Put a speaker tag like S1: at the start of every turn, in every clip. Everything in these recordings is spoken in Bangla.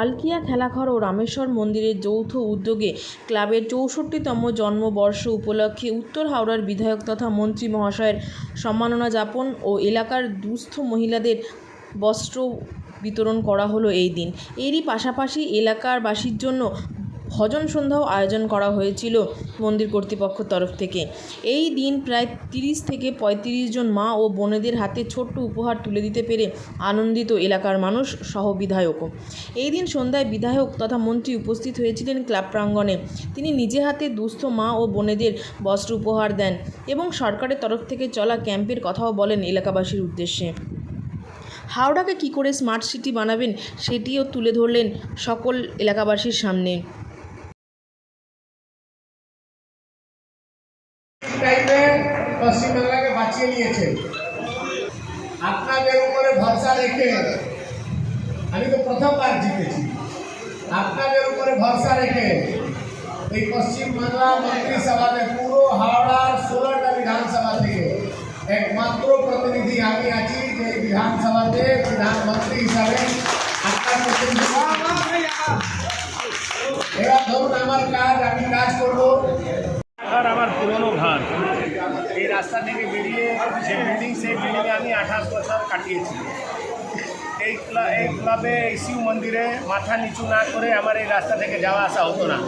S1: পালকিয়া খেলাঘর ও রামেশ্বর মন্দিরের যৌথ উদ্যোগে ক্লাবের ৬৪তম জন্মবর্ষ উপলক্ষে উত্তর হাওড়ার বিধায়ক তথা মন্ত্রী মহাশয়ের সম্মাননা জ্ঞাপন ও এলাকার দুস্থ মহিলাদের বস্ত্র বিতরণ করা হলো এই দিন। এরই পাশাপাশি এলাকারবাসীর জন্য ভজন সন্ধ্যাও আয়োজন করা হয়েছিল মন্দির কর্তৃপক্ষের তরফ থেকে। এই দিন প্রায় ৩০ থেকে ৩৫ জন মা ও বোনেদের হাতে ছোট্ট উপহার তুলে দিতে পেরে আনন্দিত এলাকার মানুষ সহ বিধায়কও। এই দিন সন্ধ্যায় বিধায়ক তথা মন্ত্রী উপস্থিত হয়েছিলেন ক্লাব প্রাঙ্গণে। তিনি নিজে হাতে দুস্থ মা ও বোনেদের বস্ত্র উপহার দেন এবং সরকারের তরফ থেকে চলা ক্যাম্পের কথাও বলেন এলাকাবাসীর উদ্দেশ্যে। হাওড়াকে কী করে স্মার্ট সিটি বানাবেন সেটিও তুলে ধরলেন সকল এলাকাবাসীর সামনে।
S2: পশ্চিমবাংলাকে বাঁচিয়ে নিয়েছে। আপনাদের উপরে ভরসা রেখে আমি তো প্রথমবার জিতেছি। আপনাদের উপরে ভরসা রেখে এই পশ্চিমবাংলা মন্ত্রিসভাতে পুরো হাওড়ার 16টা বিধানসভা থেকে একমাত্র প্রতিনিধি আমি আছি যে বিধানসভাতে প্রধানমন্ত্রী হিসাবে আপনার প্রতিনিধি। এবার ধরুন আমার কাজ, আমি কাজ করবো। আর আমার পুরনো ঘর এই রাস্তা থেকে বেরিয়ে যে বিল্ডিং, সেই বিল্ডিংয়ে আমি 28 বছর কাটিয়েছি। এই ক্লাবে এই শিব মন্দিরে মাথা নিচু না করে আমার এই রাস্তা থেকে যাওয়া আসা হতো না।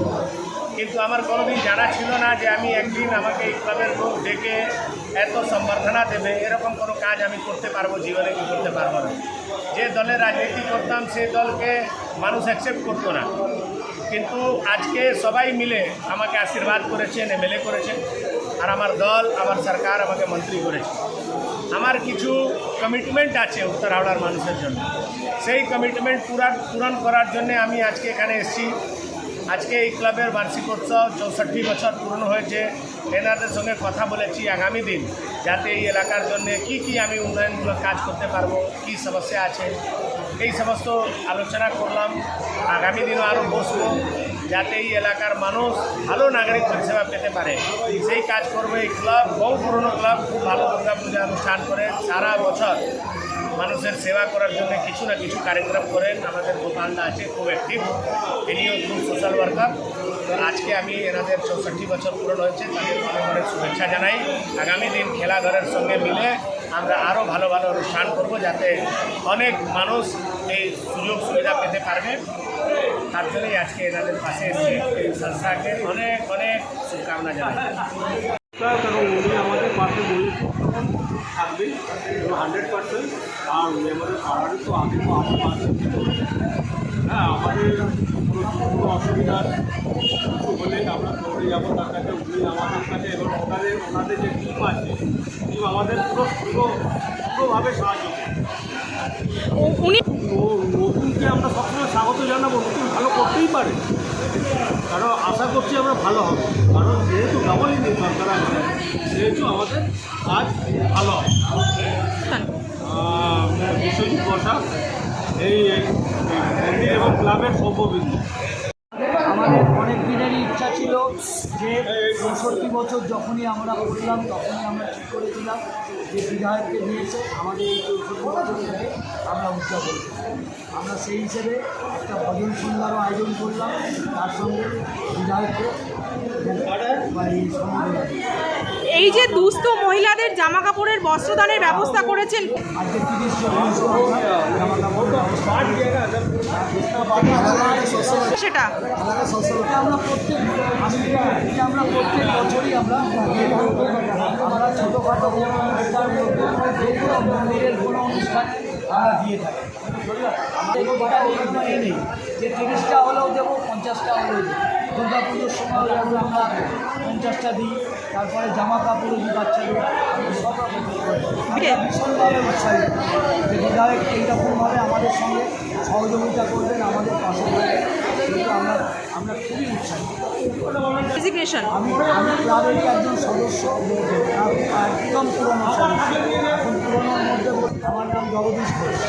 S2: কিন্তু আমার কোনোদিন জানা ছিল না যে আমি একদিন আমাকে এই ক্লাবের লোক ডেকে এত সম্বর্ধনা দেবে, এরকম কোনো কাজ আমি করতে পারবো, জীবনে কি করতে পারবো না। যে দলের রাজনীতি করতাম সেই দলকে মানুষ অ্যাকসেপ্ট করতো না, কিন্তু আজকে সবাই মিলে আমাকে আশীর্বাদ করেছেন, এমএলএ করেছেন, আর আমার দল, আমার সরকার আমাকে মন্ত্রী করেছে। আমার কিছু কমিটমেন্ট আছে উত্তর হাওড়ার মানুষের জন্য, সেই কমিটমেন্ট পূরণ করার জন্য আমি আজকে এখানে এসেছি। আজকে এই ক্লাবের বার্ষিকোৎসব 64 বছর পূর্ণ হয়েছে। এনাদের সঙ্গে কথা বলেছি আগামী দিন যাতে এই এলাকার জন্য কি আমি উন্নয়নমূলক কাজ করতে পারবো, কী সমস্যা আছে, এই সমস্ত আলোচনা করলাম। আগামী দিনও আরও বসবো যাতে এই এলাকার মানুষ ভালো নাগরিক পরিষেবা পেতে পারে, সেই কাজ করবে। এই ক্লাব বহু পুরনো ক্লাব, খুব ভালো দুর্গা পূজা অনুষ্ঠান করে সারা বছর মানুষের সেবা করার জন্য কিছু না কিছু কার্যক্রম করেন। আমাদের গোপালদা আছে, খুব অ্যাক্টিভ, ইনিও খুব সোশ্যাল ওয়ার্কার। তো আজকে আমি এনাদের 64 বছর পূরণ হয়েছে, তাদের অনেক অনেক শুভেচ্ছা জানাই। আগামী দিন খেলাঘরের সঙ্গে মিলে আমরা আরও ভালো ভালো অনুষ্ঠান করব যাতে অনেক মানুষ এই সুযোগ সুবিধা পেতে পারবে। তার জন্যই আজকে এনাদের পাশে এসে এই সংস্থাকে অনেক অনেক শুভকামনা জানাই।
S3: কারণ উনি আমাদের পাশে থাকবেন 100%। আর উনি আমাদের পাড়ারই তো আগে তো আছে। হ্যাঁ, আমাদের কোনো অসুবিধার কিছু হলে আমরা দৌড়ে যাবো তার কাছে, উনি আমাদের কাছে, এবং ওনাদের যে টিম আছে, টিম আমাদের পুরোভাবে সাহায্য করে।
S1: উনি
S3: নতুনকে আমরা সবসময় স্বাগত জানাবো, নতুন ভালো করতেই পারে, কারণ আশা করছি আমরা ভালো হবে। কারণ যেহেতু ডাবল ইঞ্জিন সরকার আছে, সেহেতু আমাদের কাজ ভালো হবে। বিশ্বজিৎ বসা, এই মন্দির এবং ক্লাবের সর্ববিন্দু।
S4: আমাদের অনেক দিনেরই ইচ্ছা ছিল যে ৬৪ বছর যখনই আমরা করলাম তখনই আমরা ঠিক করেছিলাম যে বিধায়ককে দিয়েছে আমাদের এই ৬৪ বছর ধরে আমরা উদযাপন করি। আমরা সেই হিসেবে একটা ভজন সন্ধ্যারও আয়োজন করলাম, তার সঙ্গে বিধায়ককে
S1: এই যে দুস্থ মহিলাদের জামা কাপড়ের বস্ত্রদানের ব্যবস্থা করেছেন,
S4: আজকে 30 জন জামা কাপড়
S1: সেটা
S4: আমরা প্রত্যেক বছরই আমরা ছোটোখাটো কোনো অনুষ্ঠান, যে কোনো মন্দিরের কোনো অনুষ্ঠানে আমরা দিয়ে থাকি। আমাদের নেই যে 30টা হলেও দেবো, 50টা হলেও দেবো। দুর্গা পুজোর সময় আমরা 50টা দিই, তারপরে জামা কাপড়ও দিই বাচ্চাদের। সব রকম ভীষণভাবে উৎসাহিত যে বিধায়ক এইরকমভাবে আমাদের সঙ্গে সহযোগিতা করবেন, আমাদের পাশে থাকবেন, কিন্তু আমরা খুবই উৎসাহিত। আমি ক্লাবেরই একজন সদস্য, একদম পুরনো সদস্য। এখন পুরনোর মধ্যে আমার নাম জগদীশ ঘোষ।